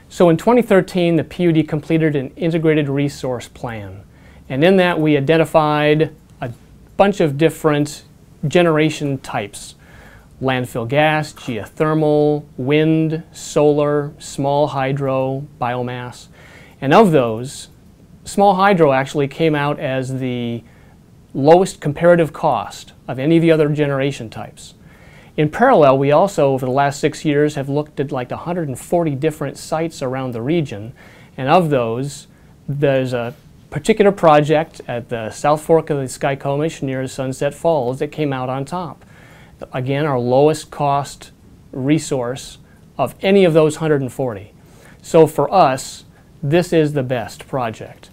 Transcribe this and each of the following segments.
So in 2013, the PUD completed an integrated resource plan. And in that, we identified a bunch of different generation types: landfill gas, geothermal, wind, solar, small hydro, biomass. And of those, small hydro actually came out as the lowest comparative cost of any of the other generation types. In parallel, we also, over the last 6 years, have looked at like 140 different sites around the region. And of those, there's a particular project at the South Fork of the Skykomish near Sunset Falls that came out on top. Again, our lowest cost resource of any of those 140. So for us, this is the best project.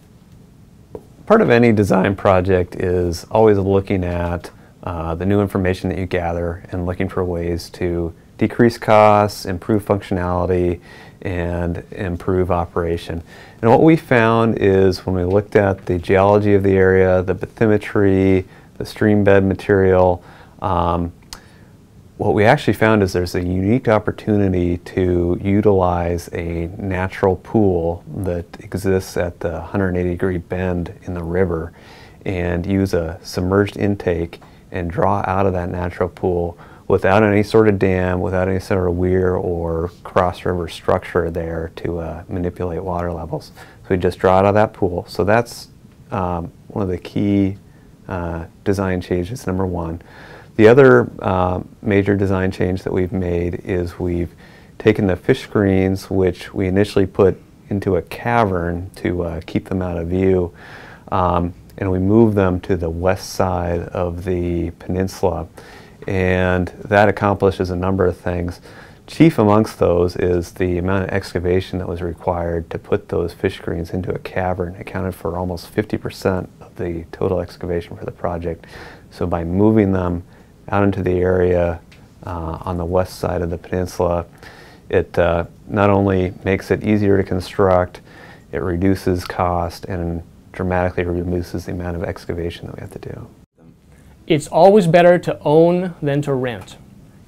Part of any design project is always looking at the new information that you gather and looking for ways to decrease costs, improve functionality, and improve operation. And what we found is when we looked at the geology of the area, the bathymetry, the stream bed material, what we actually found is there's a unique opportunity to utilize a natural pool that exists at the 180-degree bend in the river and use a submerged intake and draw out of that natural pool without any sort of dam, without any sort of weir or cross-river structure there to manipulate water levels. So we just draw out of that pool. So that's one of the key design changes, number one. The other major design change that we've made is we've taken the fish screens, which we initially put into a cavern to keep them out of view, and we moved them to the west side of the peninsula. And that accomplishes a number of things. Chief amongst those is the amount of excavation that was required to put those fish screens into a cavern. It accounted for almost 50% of the total excavation for the project. So by moving them out into the area on the west side of the peninsula, it not only makes it easier to construct, it reduces cost and dramatically reduces the amount of excavation that we have to do. It's always better to own than to rent.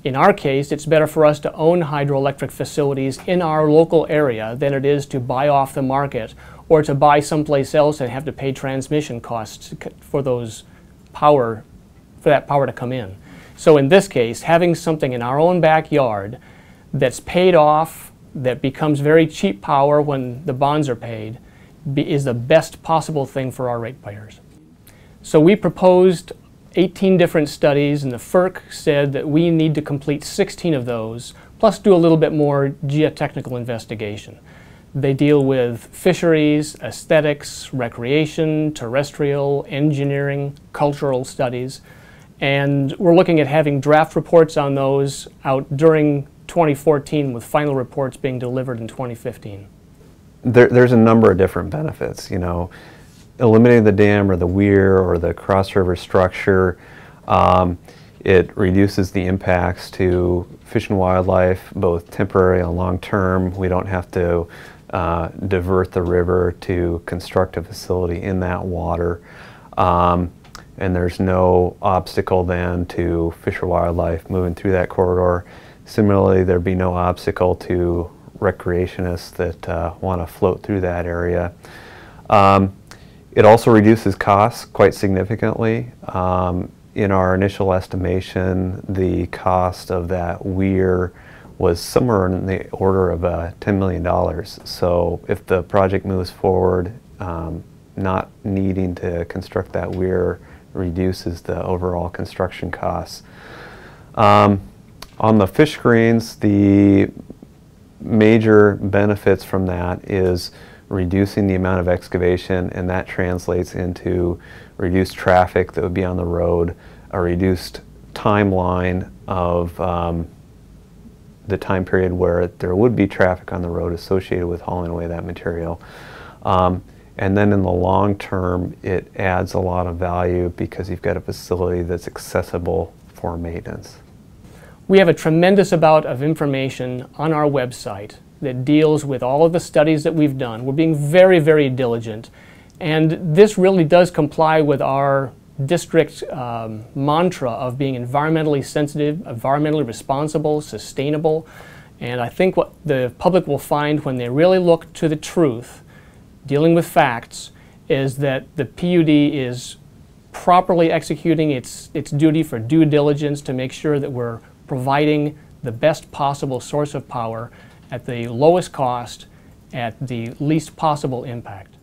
In our case, it's better for us to own hydroelectric facilities in our local area than it is to buy off the market or to buy someplace else and have to pay transmission costs for that power to come in. So in this case, having something in our own backyard that's paid off, that becomes very cheap power when the bonds are paid, is the best possible thing for our ratepayers. So we proposed 18 different studies, and the FERC said that we need to complete 16 of those, plus do a little bit more geotechnical investigation. They deal with fisheries, aesthetics, recreation, terrestrial, engineering, cultural studies, and we're looking at having draft reports on those out during 2014 with final reports being delivered in 2015. There's a number of different benefits, you know. Eliminating the dam or the weir or the cross-river structure, it reduces the impacts to fish and wildlife, both temporary and long-term. We don't have to divert the river to construct a facility in that water. And there's no obstacle then to fish or wildlife moving through that corridor. Similarly, there'd be no obstacle to recreationists that want to float through that area. It also reduces costs quite significantly. In our initial estimation, the cost of that weir was somewhere in the order of $10 million. So if the project moves forward, not needing to construct that weir reduces the overall construction costs. On the fish screens, the major benefits from that is reducing the amount of excavation, and that translates into reduced traffic that would be on the road, a reduced timeline of the time period where there would be traffic on the road associated with hauling away that material. And then in the long term, it adds a lot of value because you've got a facility that's accessible for maintenance. We have a tremendous amount of information on our website that deals with all of the studies that we've done. We're being very, very diligent, and this really does comply with our district mantra of being environmentally sensitive, environmentally responsible, sustainable, And I think what the public will find when they really look to the truth, dealing with facts, is that the PUD is properly executing its duty for due diligence to make sure that we're providing the best possible source of power at the lowest cost, at the least possible impact.